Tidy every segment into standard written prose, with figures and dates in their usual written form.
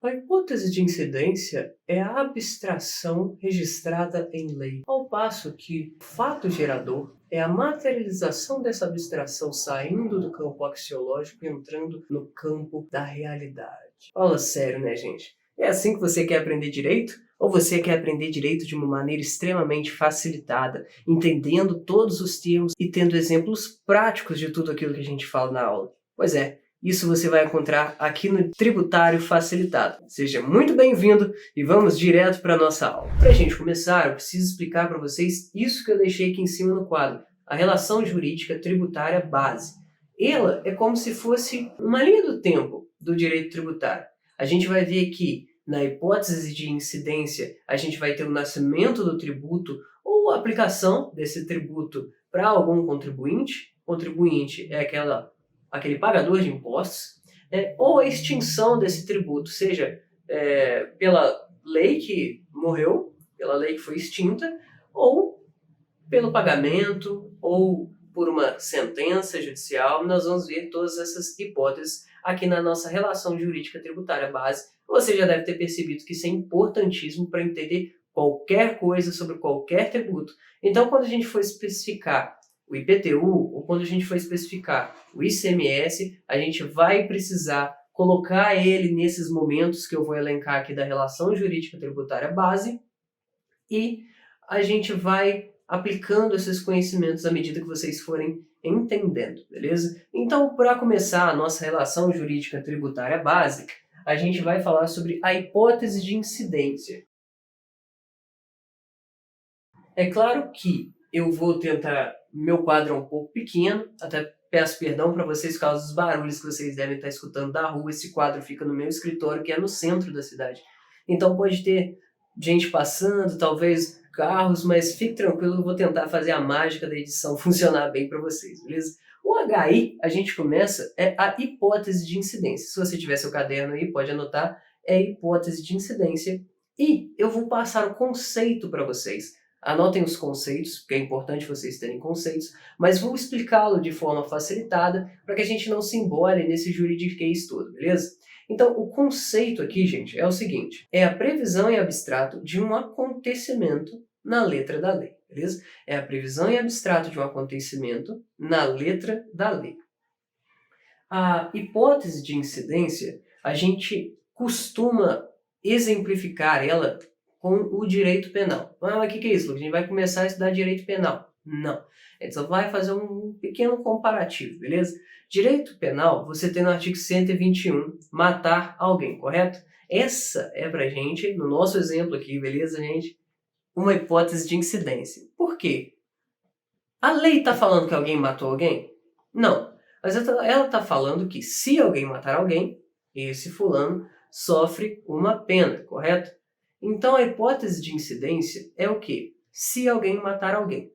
A hipótese de incidência é a abstração registrada em lei, ao passo que o fato gerador é a materialização dessa abstração saindo do campo axiológico e entrando no campo da realidade. Fala sério, né, gente? É assim que você quer aprender direito? Ou você quer aprender direito de uma maneira extremamente facilitada, entendendo todos os termos e tendo exemplos práticos de tudo aquilo que a gente fala na aula? Pois é, isso você vai encontrar aqui no Tributário Facilitado. Seja muito bem-vindo e vamos direto para a nossa aula. Para a gente começar, eu preciso explicar para vocês isso que eu deixei aqui em cima no quadro, a relação jurídica tributária base. Ela é como se fosse uma linha do tempo do direito tributário. A gente vai ver que, na hipótese de incidência, a gente vai ter o nascimento do tributo ou a aplicação desse tributo para algum contribuinte. Contribuinte é aquele pagador de impostos, né, ou a extinção desse tributo, seja pela lei que morreu, pela lei que foi extinta, ou pelo pagamento, ou por uma sentença judicial. Nós vamos ver todas essas hipóteses aqui na nossa relação jurídica tributária base. Você já deve ter percebido que isso é importantíssimo para entender qualquer coisa sobre qualquer tributo. Então, quando a gente for especificar o IPTU, ou quando a gente for especificar o ICMS, a gente vai precisar colocar ele nesses momentos que eu vou elencar aqui da relação jurídica tributária base, e a gente vai aplicando esses conhecimentos à medida que vocês forem entendendo, beleza? Então, para começar a nossa relação jurídica tributária básica, a gente vai falar sobre a hipótese de incidência. É claro que eu vou tentar, meu quadro é um pouco pequeno, até peço perdão para vocês por causa dos barulhos que vocês devem estar escutando da rua. Esse quadro fica no meu escritório, que é no centro da cidade. Então pode ter gente passando, talvez carros, mas fique tranquilo, eu vou tentar fazer a mágica da edição funcionar bem para vocês, beleza? O HI, a gente começa, é a hipótese de incidência. Se você tiver seu caderno aí, pode anotar, é a hipótese de incidência. E eu vou passar o conceito para vocês. Anotem os conceitos, porque é importante vocês terem conceitos, mas vou explicá-lo de forma facilitada para que a gente não se embole nesse juridiquês todo, beleza? Então, o conceito aqui, gente, é o seguinte: é a previsão em abstrato de um acontecimento na letra da lei, beleza? É a previsão em abstrato de um acontecimento na letra da lei. A hipótese de incidência, a gente costuma exemplificar ela com o direito penal. Ah, mas o que é isso, Lucas? A gente vai começar a estudar direito penal. Não. A gente só vai fazer um pequeno comparativo, beleza? Direito penal, você tem no artigo 121, matar alguém, correto? Essa é pra gente, no nosso exemplo aqui, beleza, gente? Uma hipótese de incidência. Por quê? A lei está falando que alguém matou alguém? Não. Mas ela está falando que se alguém matar alguém, esse fulano sofre uma pena, correto? Então a hipótese de incidência é o quê? Se alguém matar alguém.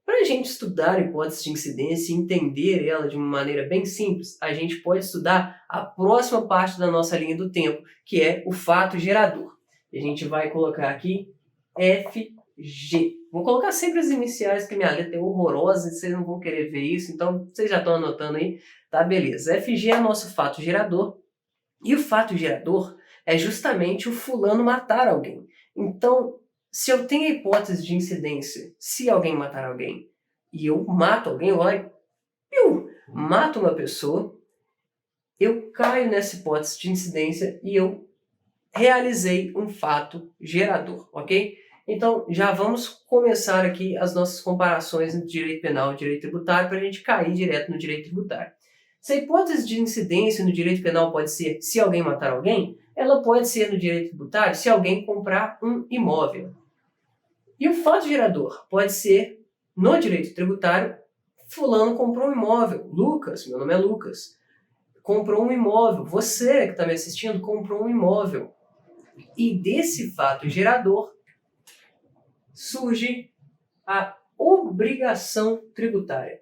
Para a gente estudar a hipótese de incidência e entender ela de uma maneira bem simples, a gente pode estudar a próxima parte da nossa linha do tempo, que é o fato gerador. E a gente vai colocar aqui FG. Vou colocar sempre as iniciais, porque minha letra é horrorosa e vocês não vão querer ver isso, então vocês já estão anotando aí, tá? Beleza. FG é nosso fato gerador, e o fato gerador é justamente o fulano matar alguém. Então, se eu tenho a hipótese de incidência, se alguém matar alguém, e eu mato alguém, eu mato uma pessoa, eu caio nessa hipótese de incidência e eu realizei um fato gerador, ok? Então, já vamos começar aqui as nossas comparações entre direito penal e direito tributário para a gente cair direto no direito tributário. Se a hipótese de incidência no direito penal pode ser se alguém matar alguém, ela pode ser no direito tributário se alguém comprar um imóvel. E o fato gerador pode ser no direito tributário, fulano comprou um imóvel. Lucas, meu nome é Lucas, comprou um imóvel. Você que está me assistindo comprou um imóvel. E desse fato gerador surge a obrigação tributária.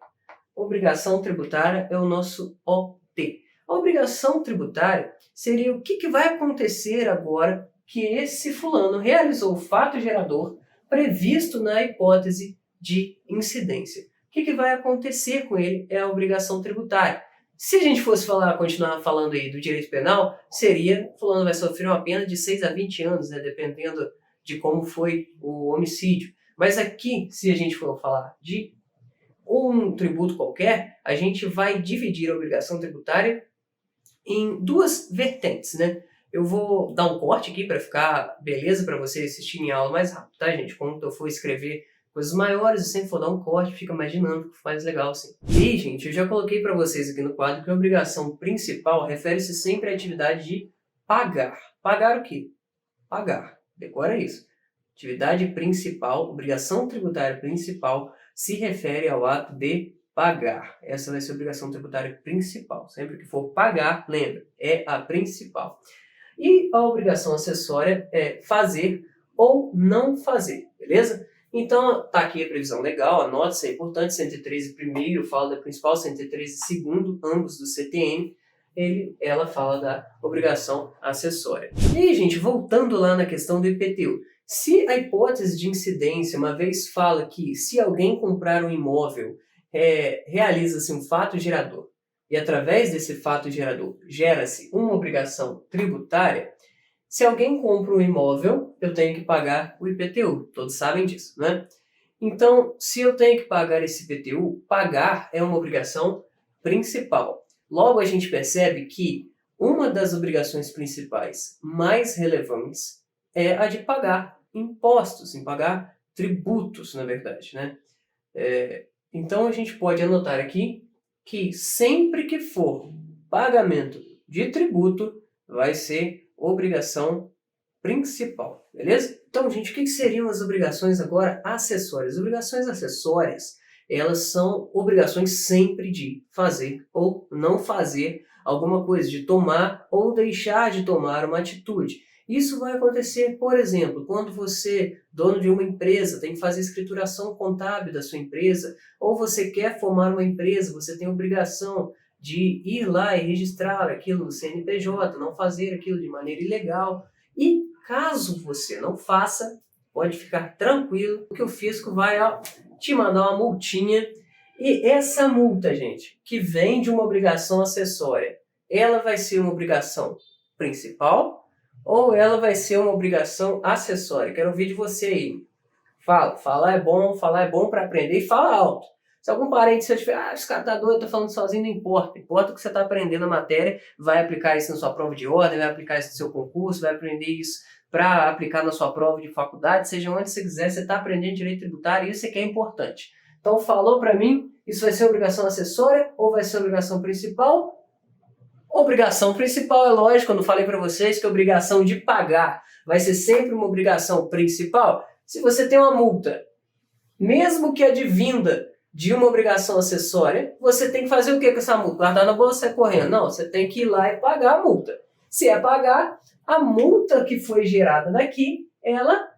Obrigação tributária é o nosso OT. A obrigação tributária seria o que vai acontecer agora que esse fulano realizou o fato gerador previsto na hipótese de incidência. O que vai acontecer com ele é a obrigação tributária. Se a gente fosse continuar falando aí do direito penal, seria, fulano vai sofrer uma pena de 6 a 20 anos, né, dependendo de como foi o homicídio. Mas aqui, se a gente for falar de um tributo qualquer, a gente vai dividir a obrigação tributária em duas vertentes, né? Eu vou dar um corte aqui para ficar beleza para você assistir em aula mais rápido, tá, gente? Quando eu for escrever coisas maiores, eu sempre for dar um corte, fica mais dinâmico, mais legal assim. E, gente, eu já coloquei para vocês aqui no quadro que a obrigação principal refere-se sempre à atividade de pagar. Pagar o quê? Pagar. Decora isso. Atividade principal, obrigação tributária principal, se refere ao ato de pagar. Essa vai ser a obrigação tributária principal. Sempre que for pagar, lembra, é a principal. E a obrigação acessória é fazer ou não fazer, beleza? Então, tá aqui a previsão legal, anota, isso é importante, 113 primeiro fala da principal, 113 segundo, ambos do CTN, ela fala da obrigação acessória. E aí, gente, voltando lá na questão do IPTU, se a hipótese de incidência, uma vez fala que se alguém comprar um imóvel, realiza-se um fato gerador, e através desse fato gerador gera-se uma obrigação tributária, se alguém compra um imóvel, eu tenho que pagar o IPTU. Todos sabem disso, né? Então, se eu tenho que pagar esse IPTU, pagar é uma obrigação principal. Logo, a gente percebe que uma das obrigações principais mais relevantes é a de pagar impostos, em pagar tributos, na verdade, né? Então, a gente pode anotar aqui que sempre que for pagamento de tributo, vai ser obrigação principal, beleza? Então, gente, o que seriam as obrigações agora acessórias? Obrigações acessórias, elas são obrigações sempre de fazer ou não fazer alguma coisa, de tomar ou deixar de tomar uma atitude. Isso vai acontecer, por exemplo, quando você, dono de uma empresa, tem que fazer escrituração contábil da sua empresa, ou você quer formar uma empresa, você tem a obrigação de ir lá e registrar aquilo no CNPJ, não fazer aquilo de maneira ilegal. E caso você não faça, pode ficar tranquilo, que o fisco vai te mandar uma multinha. E essa multa, gente, que vem de uma obrigação acessória, ela vai ser uma obrigação principal ou ela vai ser uma obrigação acessória? Quero ouvir de você aí. Falar é bom para aprender e fala alto. Se algum parente seu tiver, esse cara tá doido, tá falando sozinho, não importa. Importa o que você tá aprendendo na matéria, vai aplicar isso na sua prova de ordem, vai aplicar isso no seu concurso, vai aprender isso para aplicar na sua prova de faculdade, seja onde você quiser, você tá aprendendo direito tributário e isso é que é importante. Então, falou para mim, isso vai ser obrigação acessória ou vai ser obrigação principal? Obrigação principal, é lógico, quando eu falei para vocês que a obrigação de pagar vai ser sempre uma obrigação principal. Se você tem uma multa, mesmo que advinda de uma obrigação acessória, você tem que fazer o que com essa multa? Guardar na bolsa e sair correndo? Não, você tem que ir lá e pagar a multa. Se é pagar, a multa que foi gerada daqui, ela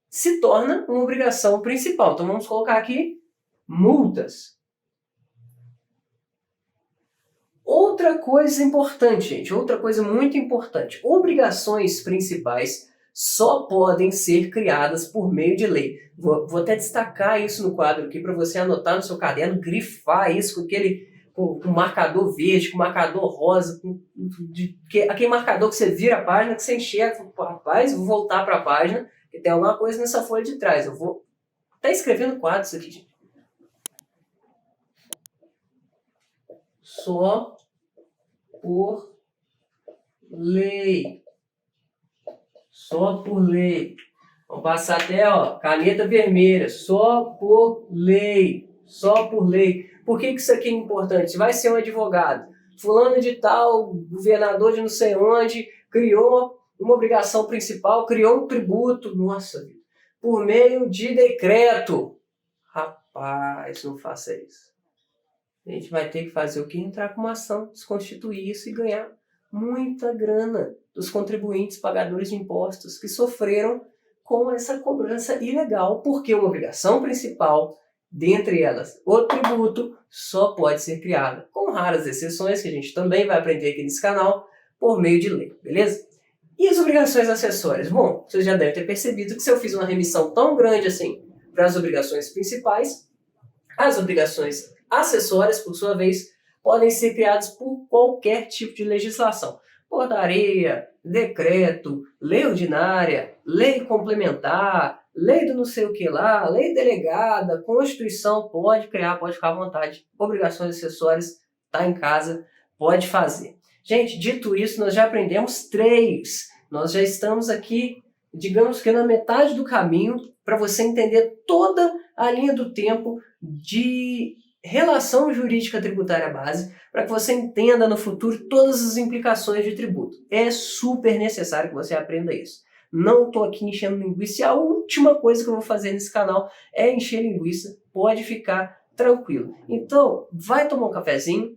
se torna uma obrigação principal. Então vamos colocar aqui multas. Outra coisa importante, gente, outra coisa muito importante. Obrigações principais só podem ser criadas por meio de lei. Vou até destacar isso no quadro aqui para você anotar no seu caderno, grifar isso com marcador verde, com marcador rosa, aquele marcador que você vira a página, que você enxerga, rapaz, vou voltar para a página, que tem alguma coisa nessa folha de trás. Eu vou até escrever no quadro isso aqui, gente. Só por lei. Só por lei. Vamos passar até, caneta vermelha. Só por lei. Só por lei. Por que isso aqui é importante? Vai ser um advogado. Fulano de tal, governador de não sei onde, criou uma obrigação principal, criou um tributo. Nossa, por meio de decreto. Rapaz, não faça isso. A gente vai ter que fazer o que? Entrar com uma ação, desconstituir isso e ganhar muita grana dos contribuintes pagadores de impostos que sofreram com essa cobrança ilegal, porque uma obrigação principal, dentre elas o tributo, só pode ser criada, com raras exceções, que a gente também vai aprender aqui nesse canal, por meio de lei, beleza? E as obrigações acessórias? Bom, vocês já devem ter percebido que se eu fiz uma remissão tão grande assim para as obrigações principais, as obrigações acessórias, por sua vez, podem ser criados por qualquer tipo de legislação. Portaria, decreto, lei ordinária, lei complementar, lei do não sei o que lá, lei delegada, Constituição, pode criar, pode ficar à vontade. Obrigações acessórias, tá em casa, pode fazer. Gente, dito isso, nós já aprendemos 3. Nós já estamos aqui, digamos que na metade do caminho, para você entender toda a linha do tempo de relação jurídica tributária base, para que você entenda no futuro todas as implicações de tributo. É super necessário que você aprenda isso. Não estou aqui enchendo linguiça e a última coisa que eu vou fazer nesse canal é encher linguiça, pode ficar tranquilo. Então, vai tomar um cafezinho,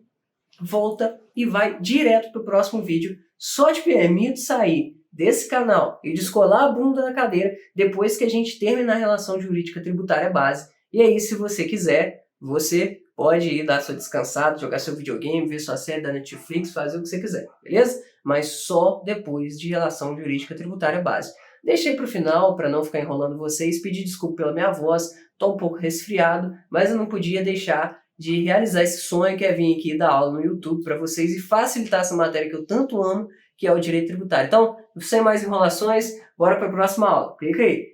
volta e vai direto para o próximo vídeo. Só te permito sair desse canal e descolar a bunda da cadeira depois que a gente terminar a relação jurídica tributária base. E aí, se você quiser, você pode ir dar sua descansada, jogar seu videogame, ver sua série da Netflix, fazer o que você quiser, beleza? Mas só depois de relação jurídica tributária base. Deixei para o final, para não ficar enrolando vocês, pedir desculpa pela minha voz, estou um pouco resfriado, mas eu não podia deixar de realizar esse sonho que é vir aqui dar aula no YouTube para vocês e facilitar essa matéria que eu tanto amo, que é o direito tributário. Então, sem mais enrolações, bora para a próxima aula. Clica aí!